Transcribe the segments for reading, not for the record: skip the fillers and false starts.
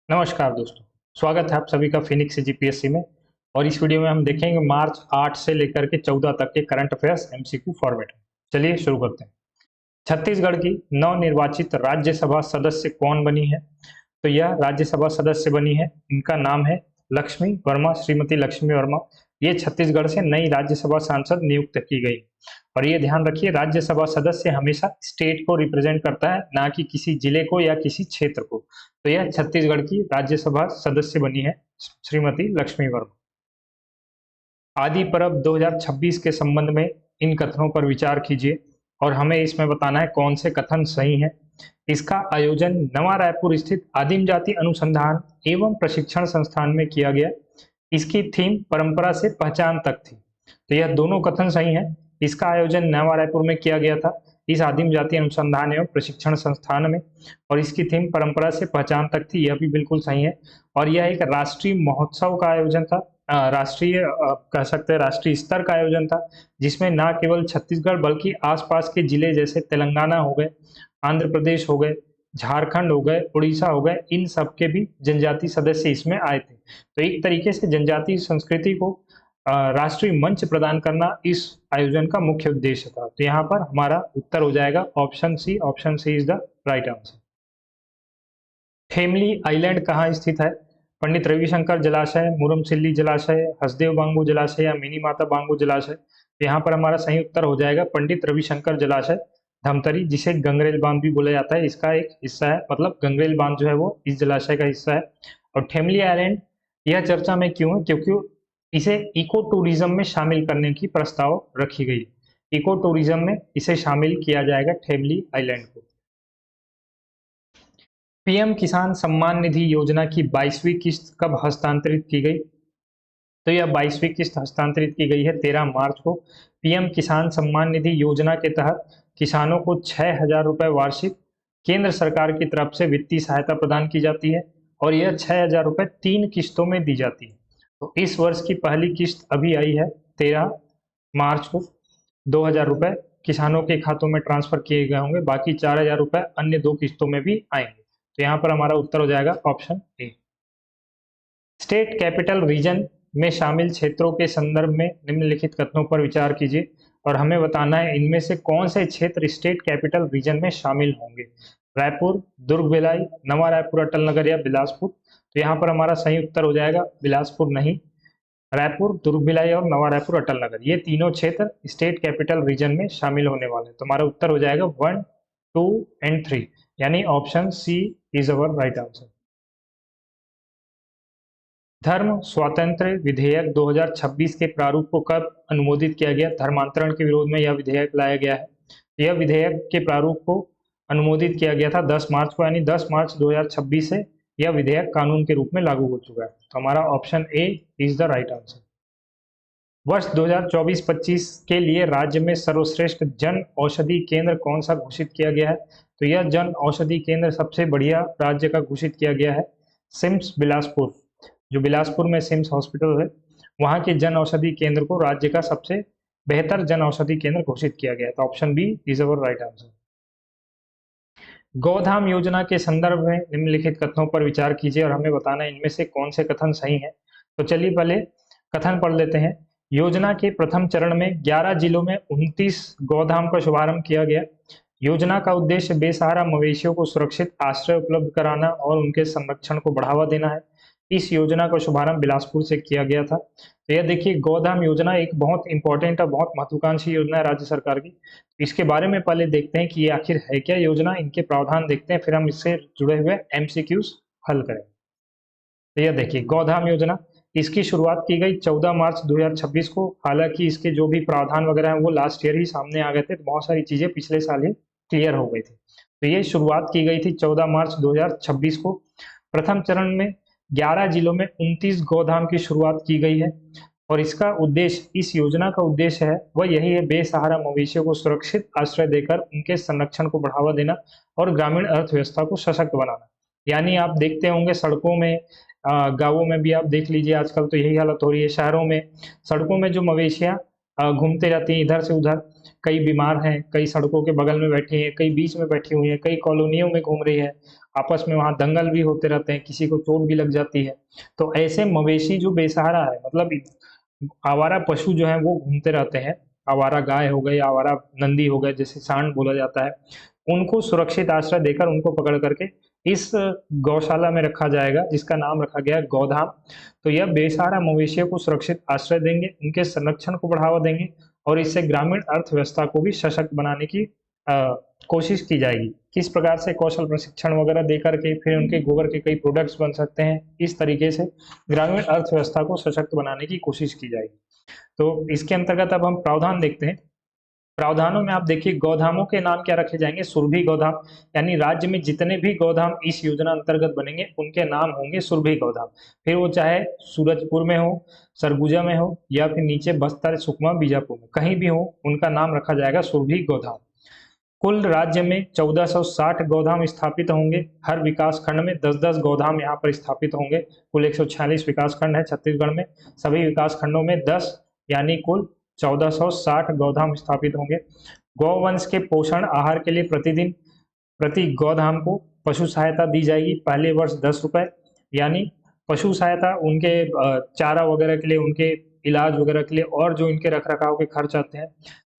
नमस्कार दोस्तों, स्वागत है आप सभी का फिनिक्स जीपीएससी में। और इस वीडियो में हम देखेंगे मार्च 8 से लेकर के 14 तक के करंट अफेयर्स एमसीक्यू फॉर्मेट में। चलिए शुरू करते हैं। छत्तीसगढ़ की नवनिर्वाचित राज्यसभा सदस्य कौन बनी है? तो यह राज्यसभा सदस्य बनी है, इनका नाम है लक्ष्मी वर्मा, श्रीमती लक्ष्मी वर्मा। ये छत्तीसगढ़ से नई राज्यसभा सांसद नियुक्त की गई। और ये ध्यान रखिए, राज्यसभा सदस्य हमेशा स्टेट को रिप्रेजेंट करता है, ना कि किसी जिले को या किसी क्षेत्र को। तो यह छत्तीसगढ़ की राज्यसभा सदस्य बनी है श्रीमती लक्ष्मी वर्मा। आदि पर्व 2026 के संबंध में इन कथनों पर विचार कीजिए और हमें इसमें बताना है कौन से कथन सही हैं। इसका आयोजन नवा रायपुर स्थित आदिम जाति अनुसंधान एवं प्रशिक्षण संस्थान में किया गया। इसकी थीम परंपरा से पहचान तक थी। तो यह दोनों कथन सही हैं। इसका आयोजन नवा रायपुर में किया गया था, इस आदिम जाति अनुसंधान एवं प्रशिक्षण संस्थान में, और इसकी थीम परंपरा से पहचान तक थी, यह भी बिल्कुल सही है। और यह एक राष्ट्रीय महोत्सव का आयोजन था, राष्ट्रीय कह सकते हैं राष्ट्रीय स्तर का आयोजन था, जिसमें ना केवल छत्तीसगढ़ बल्कि आसपास के जिले जैसे तेलंगाना हो गए, आंध्र प्रदेश हो गए, झारखंड हो गए, उड़ीसा हो गए, इन सब के भी जनजाति सदस्य इसमें आए थे। तो एक तरीके से जनजातीय संस्कृति को राष्ट्रीय मंच प्रदान करना इस आयोजन का मुख्य उद्देश्य था। तो यहाँ पर हमारा उत्तर हो जाएगा option C. Option C is the right answer. खेमली आइलैंड कहाँ स्थित है? पंडित रविशंकर जलाशय, मुरमसिल्ली जलाशय, हसदेव बांगू जलाशय या मिनी माता बांगू जलाशय? यहाँ पर हमारा सही उत्तर हो जाएगा पंडित रविशंकर जलाशय, धमतरी, जिसे गंगरेल बांध भी बोला जाता है, इसका एक हिस्सा है। मतलब गंगरेल बांध जो है वो इस जलाशय का हिस्सा है। और ठेमली आइलैंड यह चर्चा में क्यों है? क्योंकि इसे इको टूरिज्म में शामिल करने की प्रस्ताव रखी गई। इको टूरिज्म में इसे शामिल किया जाएगा ठेमली आइलैंड को। पीएम किसान सम्मान निधि योजना की 22वीं किस्त कब हस्तांतरित की गई? तो यह 22वीं किस्त हस्तांतरित की गई है 13 मार्च को। पीएम किसान सम्मान निधि योजना के तहत किसानों को 6,000 रुपए वार्षिक केंद्र सरकार की तरफ से वित्तीय सहायता प्रदान की जाती है, और यह 6,000 रुपए 3 किस्तों में दी जाती है। तो इस वर्ष की पहली किस्त अभी आई है 13 मार्च को, 2,000 रुपए किसानों के खातों में ट्रांसफर किए गए होंगे, बाकी 4,000 रुपए अन्य 2 किस्तों में भी आएंगे। तो यहाँ पर हमारा उत्तर हो जाएगा option A. State capital region में शामिल क्षेत्रों के संदर्भ में निम्नलिखित कथनों पर विचार कीजिए और हमें बताना है इनमें से कौन से क्षेत्र स्टेट कैपिटल रीजन में शामिल होंगे। रायपुर, दुर्ग भिलाई, नवा रायपुर अटल नगर या बिलासपुर? तो यहाँ पर हमारा सही उत्तर हो जाएगा बिलासपुर नहीं, रायपुर, दुर्ग भिलाई और नवा रायपुर अटल नगर, ये तीनों क्षेत्र स्टेट कैपिटल रीजन में शामिल होने वाले हैं। तो हमारा उत्तर हो जाएगा 1, 2 एंड 3, यानी option C is our right answer. धर्म स्वातंत्र्य विधेयक 2026 के प्रारूप को कब अनुमोदित किया गया? धर्मांतरण के विरोध में यह विधेयक लाया गया है। यह विधेयक के प्रारूप को अनुमोदित किया गया था 10 मार्च को, यानी 10 मार्च 2026 से यह विधेयक कानून के रूप में लागू हो चुका है। तो हमारा option A is the right answer. वर्ष 2024-25 के लिए राज्य में सर्वश्रेष्ठ जन औषधि केंद्र कौन सा घोषित किया गया है? तो यह जन औषधि केंद्र सबसे बढ़िया राज्य का घोषित किया गया है सिम्स बिलासपुर। जो बिलासपुर में सिम्स हॉस्पिटल है, वहाँ के जन औषधि केंद्र को राज्य का सबसे बेहतर जन औषधि केंद्र घोषित किया गया है। तो option B is our right answer. Gaudham योजना के संदर्भ में निम्नलिखित कथनों पर विचार कीजिए और हमें बताना है इनमें से कौन से कथन सही हैं। तो चलिए पहले कथन पढ़ लेते हैं। योजना के प्रथम चरण में 11 जिलों में 29 गौधाम का शुभारंभ किया गया। योजना का उद्देश्य बेसहारा मवेशियों को सुरक्षित आश्रय उपलब्ध कराना और उनके संरक्षण को बढ़ावा देना है। इस योजना का शुभारंभ बिलासपुर से किया गया था। तो यह देखिए, गौधाम योजना एक बहुत इंपॉर्टेंट और बहुत महत्वाकांक्षी योजना है राज्य सरकार की। इसके बारे में पहले देखते हैं कि ये आखिर है क्या योजना, इनके प्रावधान देखते हैं, फिर हम इससे जुड़े हुए एमसीक्यूज हल करें। तो यह देखिए गौधाम योजना, इसकी शुरुआत की गई 14 मार्च 2026 को। हालांकि इसके जो भी प्रावधान वगैरह हैं वो लास्ट ईयर ही सामने आ गए थे, तो बहुत सारी चीजें पिछले साल ही क्लियर हो गई थी। तो ये शुरुआत की गई थी 14 मार्च 2026 को। प्रथम चरण में 11 जिलों में 29 गौधाम की शुरुआत की गई है, और इसका उद्देश्य, इस योजना का उद्देश्य है वह यही है, बेसहारा मवेशियों को सुरक्षित आश्रय देकर उनके संरक्षण को बढ़ावा देना और ग्रामीण अर्थव्यवस्था को सशक्त बनाना। यानी आप देखते होंगे सड़कों में, गांवों में भी आप देख लीजिए, आजकल तो यही हालत हो रही है। शहरों में सड़कों में जो मवेशियां घूमते रहती हैं इधर से उधर, कई बीमार हैं, कई सड़कों के बगल में बैठी हैं, कई बीच में बैठी हुई हैं, कई कॉलोनियों में घूम रही है, आपस में वहाँ दंगल भी होते रहते हैं, किसी को चोट भी लग जाती है। तो ऐसे मवेशी जो बेसहारा है, मतलब आवारा पशु जो हैं वो घूमते रहते हैं, आवारा गाय हो गई, आवारा नंदी हो गए, जैसे सांड बोला जाता है, उनको सुरक्षित आश्रय देकर उनको पकड़ करके इस गौशाला में रखा जाएगा, जिसका नाम रखा गया है गौधाम। तो यह बेसहारा मवेशियों को सुरक्षित आश्रय देंगे, उनके संरक्षण को बढ़ावा देंगे और इससे ग्रामीण अर्थव्यवस्था को भी सशक्त बनाने की कोशिश की जाएगी। किस प्रकार से कौशल प्रशिक्षण वगैरह दे करके फिर उनके गोबर के कई प्रोडक्ट्स बन सकते हैं, इस तरीके से ग्रामीण अर्थव्यवस्था को सशक्त बनाने की कोशिश की जाएगी। तो इसके अंतर्गत अब हम प्रावधान देखते हैं। प्रावधानों में आप देखिए गौधामों के नाम क्या रखे जाएंगे, सुरभि गौधाम, यानी राज्य में जितने भी गौधाम इस योजना अंतर्गत बनेंगे उनके नाम होंगे सुरभि गौधाम। फिर वो चाहे सूरजपुर में हो, सरगुजा में हो या फिर नीचे बस्तर, सुकमा, बीजापुर में कहीं भी हो, उनका नाम रखा जाएगा सुरभि गौधाम। कुल राज्य में 1460 गौधाम स्थापित होंगे, हर विकास खंड में 10-10 गौधाम यहाँ पर स्थापित होंगे। कुल 146 विकास खंड है छत्तीसगढ़ में, सभी विकास खंडों में 10 यानी कुल 1460 गौधाम स्थापित होंगे। गौवंश के पोषण आहार के लिए प्रतिदिन प्रति गौधाम को पशु सहायता दी जाएगी। पहले वर्ष 10 रुपए, यानी पशु सहायता उनके चारा वगैरह के लिए, उनके इलाज वगैरह के लिए और जो इनके रख रखाव के खर्च आते हैं,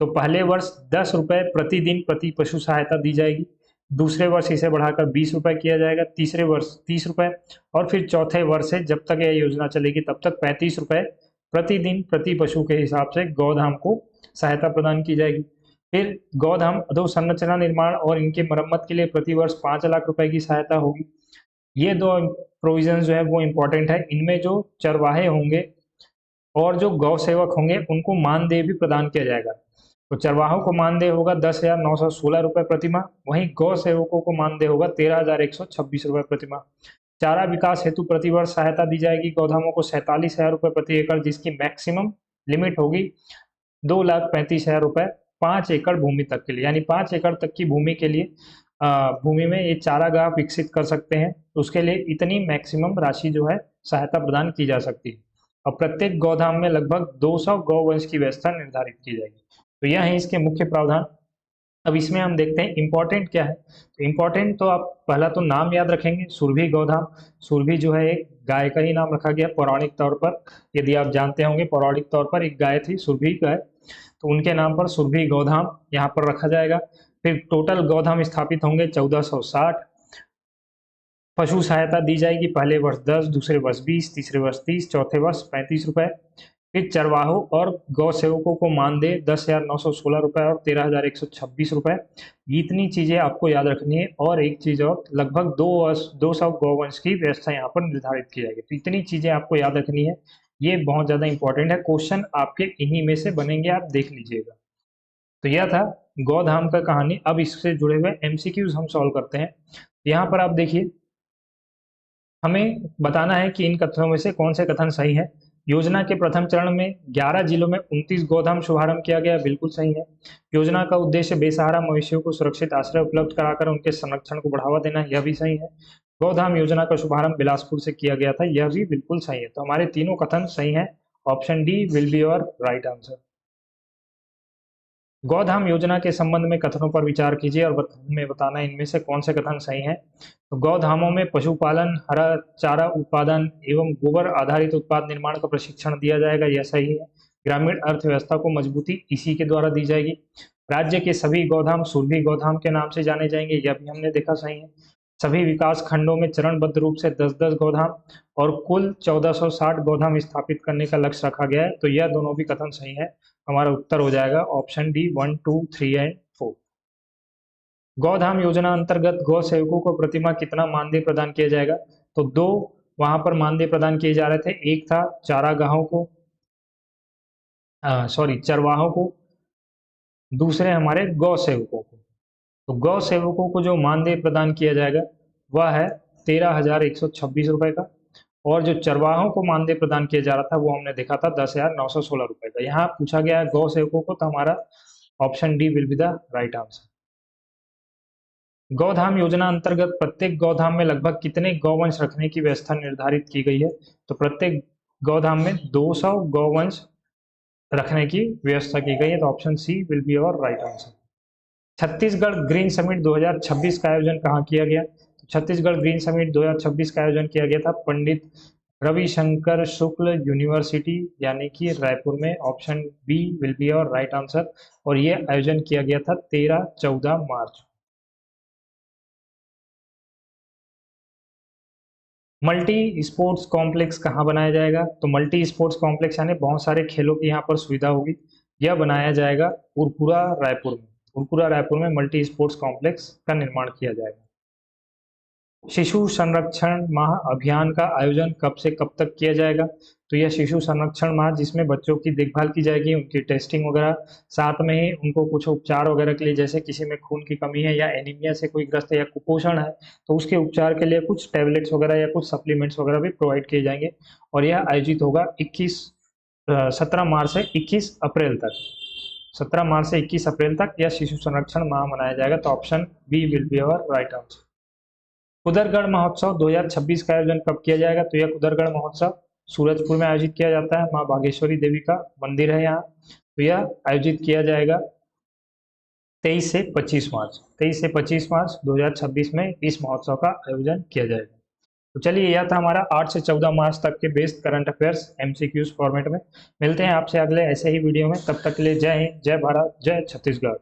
तो पहले वर्ष 10 रुपए प्रतिदिन प्रति पशु सहायता दी जाएगी। दूसरे वर्ष इसे बढ़ाकर 20 रुपए किया जाएगा, तीसरे वर्ष 30 रुपए और फिर चौथे वर्ष से जब तक यह योजना चलेगी तब तक 35 रुपए प्रतिदिन प्रति पशु के हिसाब से गौधाम को सहायता प्रदान की जाएगी। फिर गौधाम अधोसंरचना निर्माण और इनके मरम्मत के लिए प्रति वर्ष 5 लाख रुपए की सहायता होगी। ये दो प्रोविजन जो है वो इम्पोर्टेंट है। इनमें जो चरवाहे होंगे और जो गौ सेवक होंगे उनको मानदेय भी प्रदान किया जाएगा। तो चरवाहों को मानदेय होगा 10,916 रुपए प्रतिमाह, वहीं गौ सेवकों को मानदेय होगा 13,126 रुपए प्रतिमाह। चारा विकास हेतु प्रतिवर्ष सहायता दी जाएगी गौधामों को 47,000 रुपए प्रति एकड़, जिसकी मैक्सिमम लिमिट होगी 2,35,000 रुपए 5 एकड़ भूमि तक के लिए, यानी 5 एकड़ तक की भूमि के लिए भूमि में ये चारागाह विकसित कर सकते हैं, तो उसके लिए इतनी मैक्सिमम राशि जो है सहायता प्रदान की जा सकती है। और प्रत्येक गौधाम में लगभग 200 गौवंश की व्यवस्था निर्धारित की जाएगी। तो यह है इसके मुख्य प्रावधान। अब इसमें हम देखते हैं इंपॉर्टेंट क्या है। तो इंपॉर्टेंट तो आप पहला तो नाम याद रखेंगे, सुरभि गौधाम। सुरभि जो है एक गाय का ही नाम रखा गया पौराणिक तौर पर, यदि आप जानते होंगे पौराणिक तौर पर एक गाय थी सुरभि गाय, तो उनके नाम पर सुरभि गौधाम यहाँ पर रखा जाएगा। फिर टोटल गौधाम स्थापित होंगे 1460। पशु सहायता दी जाएगी पहले वर्ष 10, दूसरे वर्ष 20, तीसरे वर्ष 30, चौथे वर्ष 35 रुपए। फिर चरवाहों और गौ सेवकों को मानदेय 10,916 रुपए और 13,126 रुपए। इतनी चीजें आपको याद रखनी है। और एक चीज और, लगभग 200 गौवंश की व्यवस्था यहाँ पर निर्धारित की जाएगी। तो इतनी चीजें आपको याद रखनी है, ये बहुत ज्यादा इंपॉर्टेंट है। क्वेश्चन आपके इन्हीं में से बनेंगे, आप देख लीजिएगा। तो यह था गौधाम का कहानी। अब इससे जुड़े हुए एमसीक्यूज हम सॉल्व करते हैं। यहाँ पर आप देखिए, हमें बताना है कि इन कथनों में से कौन से कथन सही है। योजना के प्रथम चरण में 11 जिलों में 29 गौधाम शुभारंभ किया गया, बिल्कुल सही है। योजना का उद्देश्य बेसहारा मवेशियों को सुरक्षित आश्रय उपलब्ध कराकर उनके संरक्षण को बढ़ावा देना, यह भी सही है। गौधाम योजना का शुभारंभ बिलासपुर से किया गया था, यह भी बिल्कुल सही है। तो हमारे तीनों कथन सही है। Option D will be your right answer. Gaudham योजना के संबंध में कथनों पर विचार कीजिए और हमें बताना इनमें से कौन से कथन सही हैं। तो गौधामों में पशुपालन, हरा चारा उत्पादन एवं गोबर आधारित उत्पाद निर्माण का प्रशिक्षण दिया जाएगा, यह सही है। ग्रामीण अर्थव्यवस्था को मजबूती इसी के द्वारा दी जाएगी। राज्य के सभी गौधाम सुरभि गौधाम के नाम से जाने जाएंगे, यह भी हमने देखा सही है। सभी विकास खंडों में चरणबद्ध रूप से 10-10 गौधाम और कुल 1460 गौधाम स्थापित करने का लक्ष्य रखा गया है। तो यह दोनों भी कथन सही है। हमारा उत्तर हो जाएगा ऑप्शन डी 1, 2, 3 एंड 4। गौधाम योजना अंतर्गत गौ सेवकों को प्रतिमाह कितना मानदेय प्रदान किया जाएगा? तो 2 वहां पर मानदेय प्रदान किए जा रहे थे। एक था चारागाहों को, चरवाहों को, दूसरे हमारे गौ सेवकों को। तो गौ सेवकों को जो मानदेय प्रदान किया जाएगा वह है 13,126 रुपए का, और जो चरवाहों को मानदेय प्रदान किया जा रहा था वो हमने देखा था 10,916 रुपए का। यहाँ पूछा गया है गौ सेवकों को, तो हमारा option D will be the right answer. Gaudham योजना अंतर्गत प्रत्येक गौधाम में लगभग कितने गौवंश रखने की व्यवस्था निर्धारित की गई है? तो प्रत्येक गौधाम में 200 गौवंश रखने की व्यवस्था की गई है। तो option C will be our right answer. Chhattisgarh green summit 2026 का आयोजन कहाँ किया गया? तो छत्तीसगढ़ ग्रीन समिट 2026 का आयोजन किया गया था पंडित रविशंकर शुक्ल यूनिवर्सिटी यानी कि रायपुर में। Option B will be our right answer. और ये आयोजन किया गया था 13-14 मार्च। मल्टी स्पोर्ट्स कॉम्प्लेक्स कहाँ बनाया जाएगा? तो मल्टी स्पोर्ट्स कॉम्प्लेक्स यानी बहुत सारे खेलों की यहाँ पर सुविधा होगी। यह बनाया जाएगा पुरपुरा रायपुर में। पुरपुरा रायपुर में मल्टी स्पोर्ट्स कॉम्प्लेक्स का निर्माण किया जाएगा। शिशु संरक्षण माह अभियान का आयोजन कब से कब तक किया जाएगा? तो यह शिशु संरक्षण माह जिसमें बच्चों की देखभाल की जाएगी, उनकी टेस्टिंग वगैरह, साथ में ही उनको कुछ उपचार वगैरह के लिए, जैसे किसी में खून की कमी है या एनीमिया से कोई ग्रस्त है या कुपोषण है, तो उसके उपचार के लिए कुछ टैबलेट्स वगैरह या कुछ सप्लीमेंट्स वगैरह भी प्रोवाइड किए जाएंगे। और यह आयोजित होगा 17 मार्च से 21 अप्रैल तक। 17 मार्च से 21 अप्रैल तक यह शिशु संरक्षण माह मनाया जाएगा। तो option B will be our right answer. Kudargarh महोत्सव 2026 का आयोजन कब किया जाएगा? तो यह कुदरगढ़ महोत्सव सूरजपुर में आयोजित किया जाता है। माँ बागेश्वरी देवी का मंदिर है यहाँ। तो यह आयोजित किया जाएगा 23 से 25 मार्च। 23 से 25 मार्च 2026 में इस महोत्सव का आयोजन किया जाएगा। तो चलिए, यह था हमारा 8 से 14 मार्च तक के based current affairs MCQs format में। मिलते हैं आपसे अगले ऐसे ही वीडियो में। तब तक के लिए जय हिंद, जय भारत, जय छत्तीसगढ़।